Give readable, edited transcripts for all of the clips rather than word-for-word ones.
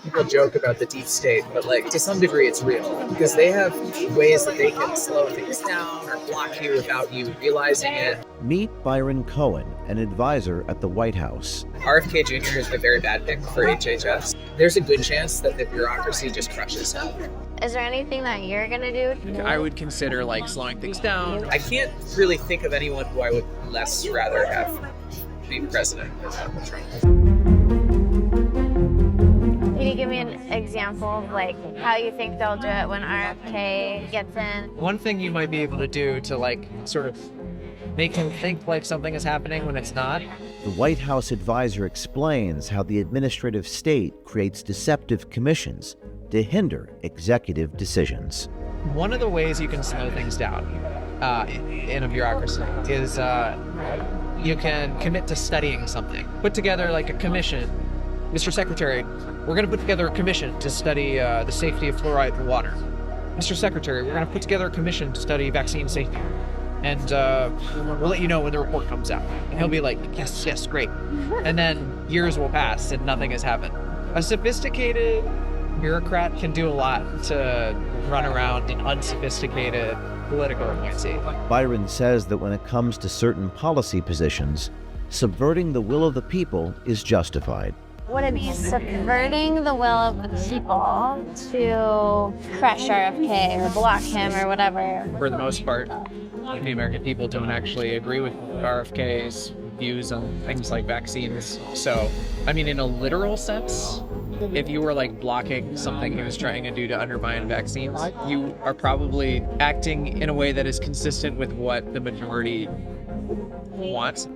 People joke about the deep state, but like to some degree it's real because they have ways that they can slow things down or block you without you realizing it. Meet Byron Cohen, an advisor at the White House. RFK Jr. is a very bad pick for HHS. There's a good chance that the bureaucracy just crushes him. Is there anything that you're gonna do? I would consider like slowing things down. I can't really think of anyone who I would less rather have be president than Trump. Can you give me an example of like how you think they'll do it when RFK gets in? One thing you might be able to do to like sort of make him think like something is happening when it's not. The White House advisor explains how the administrative state creates deceptive commissions to hinder executive decisions. One of the ways you can slow things down in a bureaucracy is you can commit to studying something. Put together like a commission. Mr. Secretary, we're going to put together a commission to study the safety of fluoride in water. Mr. Secretary, we're going to put together a commission to study vaccine safety. And we'll let you know when the report comes out. And he'll be like, yes, great. And then years will pass and nothing has happened. A sophisticated bureaucrat can do a lot to run around an unsophisticated political appointee. Byron says that when it comes to certain policy positions, subverting the will of the people is justified. Would it be subverting the will of the people to crush RFK or block him or whatever? For the most part, the American people don't actually agree with RFK's views on things like vaccines. So, I mean, in a literal sense, if you were like blocking something he was trying to do to undermine vaccines, you are probably acting in a way that is consistent with what the majority wants.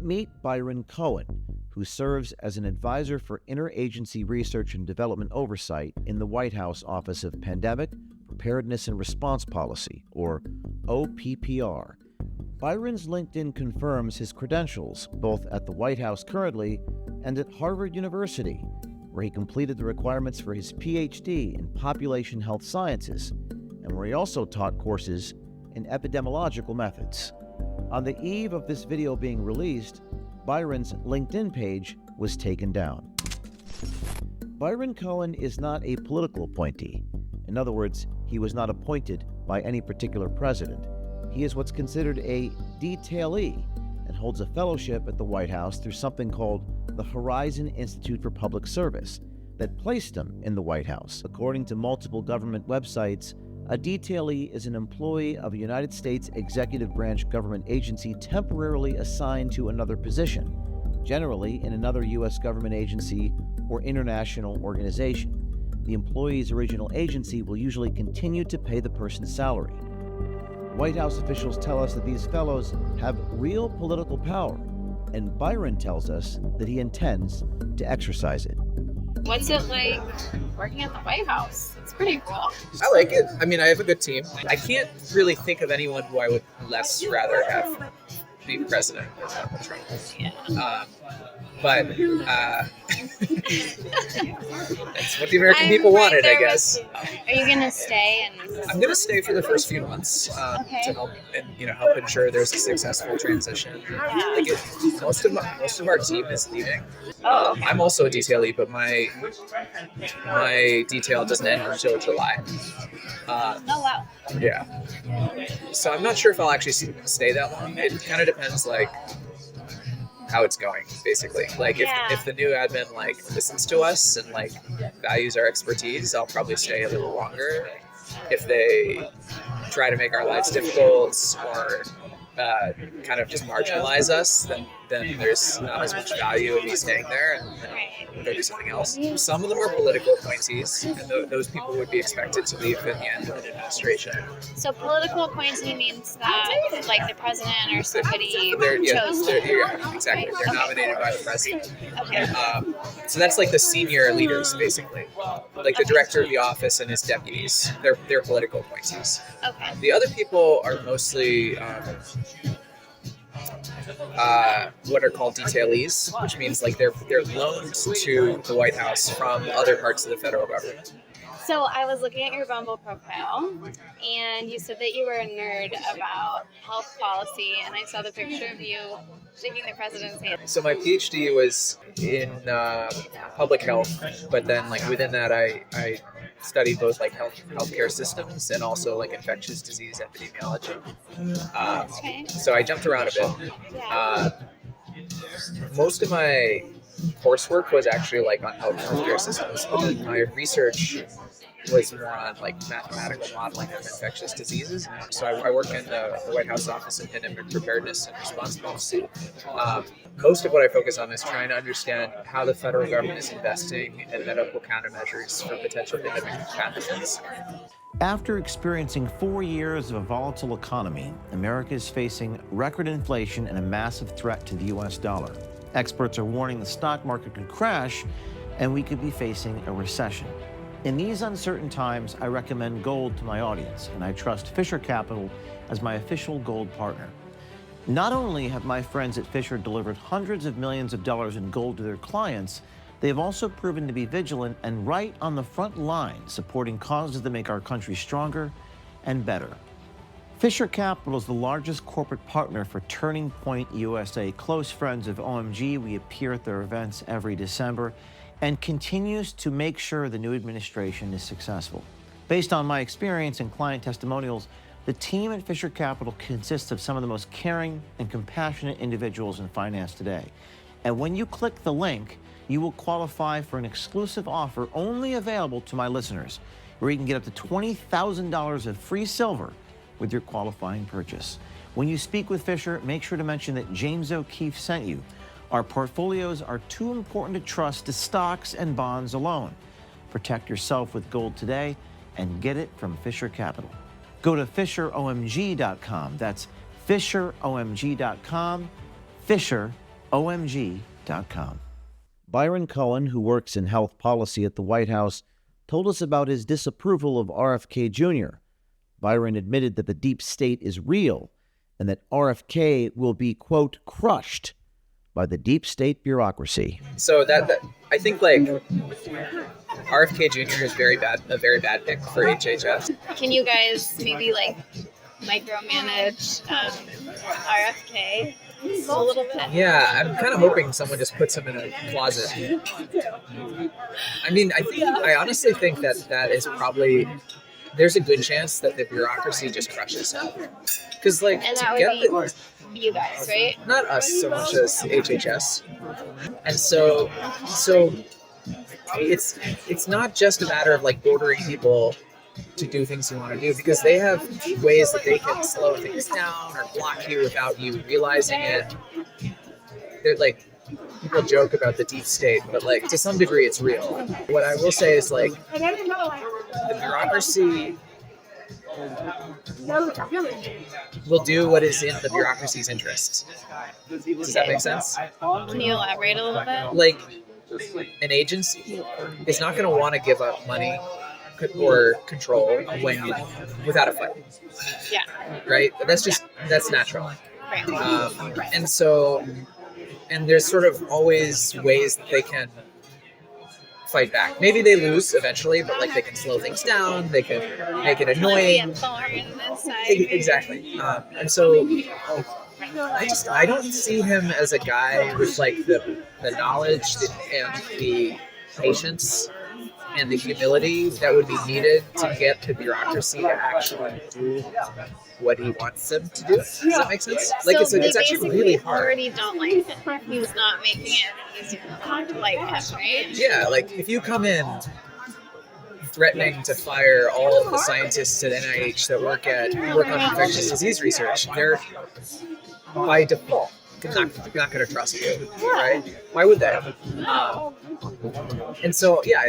Meet Byron Cohen, who serves as an advisor for interagency research and development oversight in the White House Office of Pandemic, Preparedness and Response Policy, or OPPR. Byron's LinkedIn confirms his credentials both at the White House currently and at Harvard University, where he completed the requirements for his PhD in population health sciences, and where he also taught courses in epidemiological methods. On the eve of this video being released, Byron's LinkedIn page was taken down. Byron Cohen is not a political appointee. In other words, he was not appointed by any particular president. He is what's considered a detailee and holds a fellowship at the White House through something called the Horizon Institute for Public Service that placed him in the White House. According to multiple government websites, a detailee is an employee of a United States executive branch government agency temporarily assigned to another position, generally in another U.S. government agency or international organization. The employee's original agency will usually continue to pay the person's salary. White House officials tell us that these fellows have real political power, and Byron tells us that he intends to exercise it. What's it like working at the White House? It's pretty cool. I like it. I mean, I have a good team. I can't really think of anyone who I would less rather have be president than Trump. Yeah. But that's what the American people wanted, I guess. Are you gonna stay? I'm gonna stay for the first few months to help and help ensure there's a successful transition. Like most of our team is leaving. Oh, okay. I'm also a detailee, but my detail doesn't end until July. Oh wow. Yeah. So I'm not sure if I'll actually stay that long. It kind of depends, like, how it's going, basically. Like, if the new admin, like, listens to us and, like, values our expertise, I'll probably stay a little longer. If they try to make our lives difficult or kind of just marginalize us, then there's not as much value in me staying there, and we'll go do something else. Some of them are political appointees, and those people would be expected to leave at the end of the administration. So political appointee means that, like, the president or somebody chose them. them. Yeah, exactly. They're nominated by the president. Okay. So that's like the senior leaders, basically. Like the director of the office and his deputies. They're political appointees. Okay. The other people are mostly what are called detailees, which means like they're loaned to the White House from other parts of the federal government. So I was looking at your Bumble profile, and you said that you were a nerd about health policy, and I saw the picture of you shaking the president's hand. So my PhD was in public health, but then like within that, I studied both like healthcare systems and also like infectious disease epidemiology. Okay. So I jumped around a bit. Yeah. Most of my coursework was actually like on healthcare systems, but then my research was more on like mathematical modeling of infectious diseases. So I work in the White House Office of Pandemic Preparedness and Response Policy. Most of what I focus on is trying to understand how the federal government is investing in medical countermeasures for potential pandemic pathogens. After experiencing 4 years of a volatile economy, America is facing record inflation and a massive threat to the U.S. dollar. Experts are warning the stock market could crash and we could be facing a recession. In these uncertain times, I recommend gold to my audience, and I trust Fisher Capital as my official gold partner. Not only have my friends at Fisher delivered hundreds of millions of dollars in gold to their clients, they have also proven to be vigilant and right on the front line, supporting causes that make our country stronger and better. Fisher Capital is the largest corporate partner for Turning Point USA. Close friends of OMG, we appear at their events every December, and continues to make sure the new administration is successful. Based on my experience and client testimonials, the team at Fisher Capital consists of some of the most caring and compassionate individuals in finance today. And when you click the link, you will qualify for an exclusive offer only available to my listeners, where you can get up to $20,000 of free silver with your qualifying purchase. When you speak with Fisher, make sure to mention that James O'Keefe sent you. Our portfolios are too important to trust to stocks and bonds alone. Protect yourself with gold today and get it from Fisher Capital. Go to FisherOMG.com. That's FisherOMG.com, FisherOMG.com. Byron Cohen, who works in health policy at the White House, told us about his disapproval of RFK Jr. Byron admitted that the deep state is real and that RFK will be, quote, crushed by the deep state bureaucracy. So that I think like RFK Jr. is a very bad pick for HHS. Can you guys maybe like micromanage RFK a little bit? Yeah, I'm kind of hoping someone just puts him in a closet. I mean, I honestly think that is probably, there's a good chance that the bureaucracy just crushes him. Because like, And to that get would be you guys, right? not us so much as HHS. And so it's not just a matter of like ordering people to do things you want to do, because they have ways that they can slow things down or block you without you realizing it. They're like, people joke about the deep state, but like to some degree it's real. What I will say is like the bureaucracy will do what is in the bureaucracy's interest. Does that make sense? Can you elaborate a little bit? Like an agency is not going to want to give up money or control without a fight. Yeah. Right? That's natural. Right. And there's sort of always ways that they can fight back. Maybe they lose eventually, but like they can slow things down. They can make it annoying. Exactly. And so I don't see him as a guy with like the knowledge and the patience and the humility that would be needed to get the bureaucracy to actually do what he wants them to do. Does that make sense? Like so it's actually really hard. Already don't like him. He's not making it easier to like him, right? Yeah, like if you come in threatening to fire all of the scientists at NIH that work on infectious disease research, they're by default not going to trust you, right? Why would they? And so, yeah,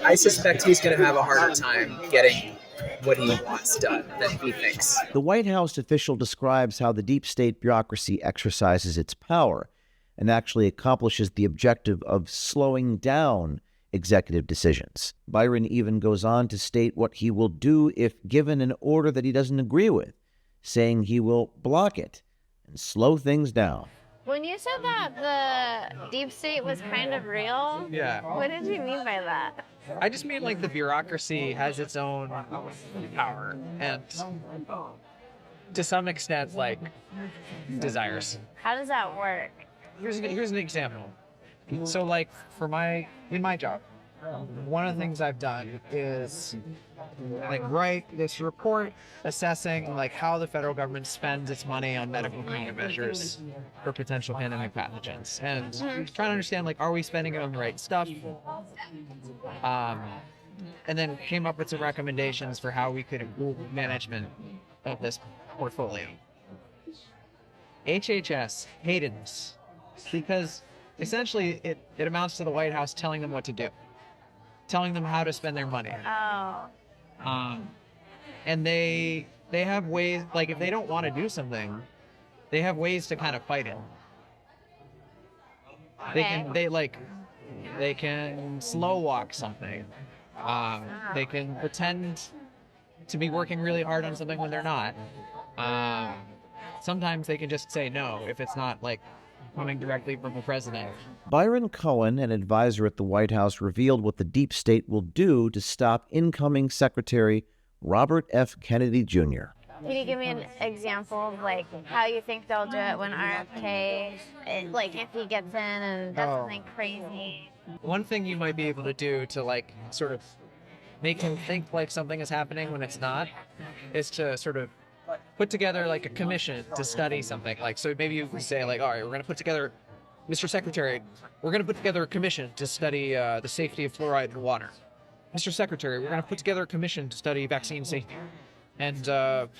I suspect he's going to have a harder time getting what he wants done than he thinks. The White House official describes how the deep state bureaucracy exercises its power and actually accomplishes the objective of slowing down executive decisions. Byron even goes on to state what he will do if given an order that he doesn't agree with, saying he will block it and slow things down. When you said that the deep state was kind of real, Yeah. what did you mean by that? I just mean like the bureaucracy has its own power and to some extent like desires. How does that work? Here's an example. So like in my job, one of the things I've done is like write this report assessing like how the federal government spends its money on medical countermeasures for potential pandemic pathogens and trying to understand like are we spending it on the right stuff, and then came up with some recommendations for how we could improve management of this portfolio. HHS hated this because essentially it amounts to the White House telling them what to do, telling them how to spend their money. Oh. And they have ways, like if they don't want to do something, they have ways to kind of fight it. They can slow walk something. They can pretend to be working really hard on something when they're not. Sometimes they can just say no if it's not like coming directly from the president. Byron Cohen, an advisor at the White House, revealed what the deep state will do to stop incoming Secretary Robert F. Kennedy Jr. Can you give me an example of like how you think they'll do it when RFK, like if he gets in and does something crazy? One thing you might be able to do to like sort of make him think like something is happening when it's not is to sort of put together like a commission to study something. Like, so maybe you say like, all right, we're going to put together, Mr. Secretary, we're going to put together a commission to study the safety of fluoride in water. Mr. Secretary, we're going to put together a commission to study vaccine safety. And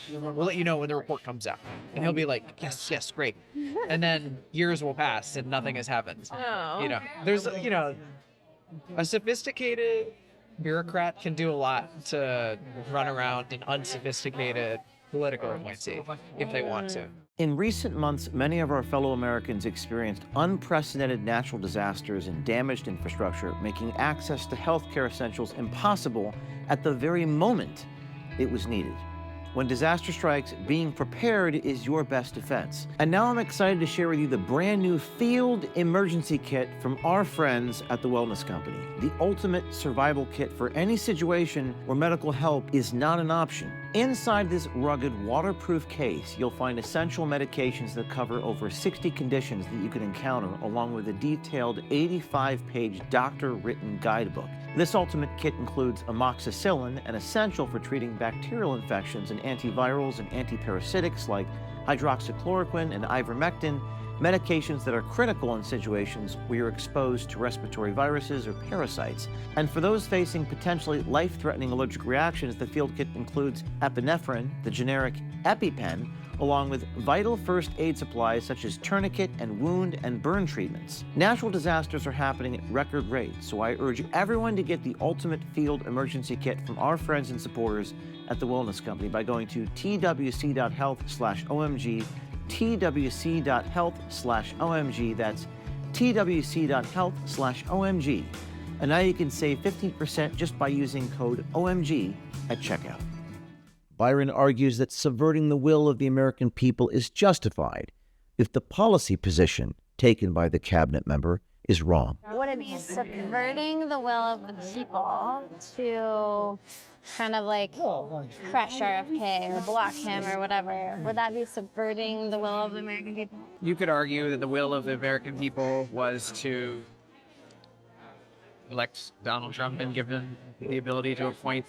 we'll let you know when the report comes out. And he'll be like, yes, great. And then years will pass and nothing has happened. Oh. You know, there's, you know, a sophisticated bureaucrat can do a lot to run around an unsophisticated political appointee if they want to. In recent months, many of our fellow Americans experienced unprecedented natural disasters and damaged infrastructure, making access to healthcare essentials impossible at the very moment it was needed. When disaster strikes, being prepared is your best defense. And now I'm excited to share with you the brand new Field Emergency Kit from our friends at the Wellness Company. The ultimate survival kit for any situation where medical help is not an option. Inside this rugged, waterproof case, you'll find essential medications that cover over 60 conditions that you can encounter, along with a detailed 85-page doctor-written guidebook. This ultimate kit includes amoxicillin, an essential for treating bacterial infections, and antivirals and antiparasitics like hydroxychloroquine and ivermectin, medications that are critical in situations where you're exposed to respiratory viruses or parasites. And for those facing potentially life-threatening allergic reactions, the field kit includes epinephrine, the generic EpiPen, along with vital first aid supplies such as tourniquet and wound and burn treatments. Natural disasters are happening at record rates, so I urge everyone to get the ultimate field emergency kit from our friends and supporters at the Wellness Company by going to twc.health/OMG, twc.health/OMG, that's twc.health/OMG. And now you can save 15% just by using code OMG at checkout. Byron argues that subverting the will of the American people is justified if the policy position taken by the cabinet member is wrong. Would it be subverting the will of the people to kind of like crush RFK or block him or whatever? Would that be subverting the will of the American people? You could argue that the will of the American people was to elect Donald Trump and give him the ability to appoint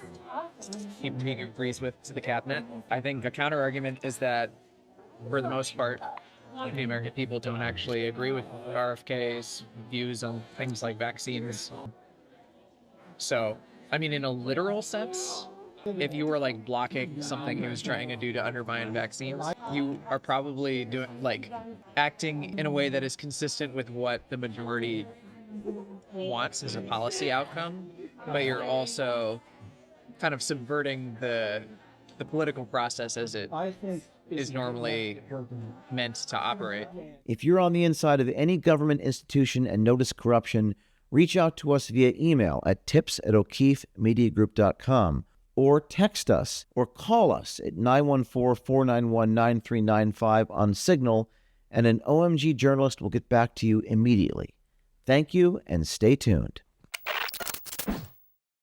people he agrees with to the cabinet. I think a counter argument is that, for the most part, the American people don't actually agree with RFK's views on things like vaccines. So, I mean, in a literal sense, if you were like blocking something he was trying to do to undermine vaccines, you are probably doing like acting in a way that is consistent with what the majority wants as a policy outcome, but you're also kind of subverting the political process as it is normally meant to operate. If you're on the inside of any government institution and notice corruption, reach out to us via email at tips@o'keefemediagroup.com or text us or call us at 914-491-9395 on Signal and an OMG journalist will get back to you immediately. Thank you, and stay tuned.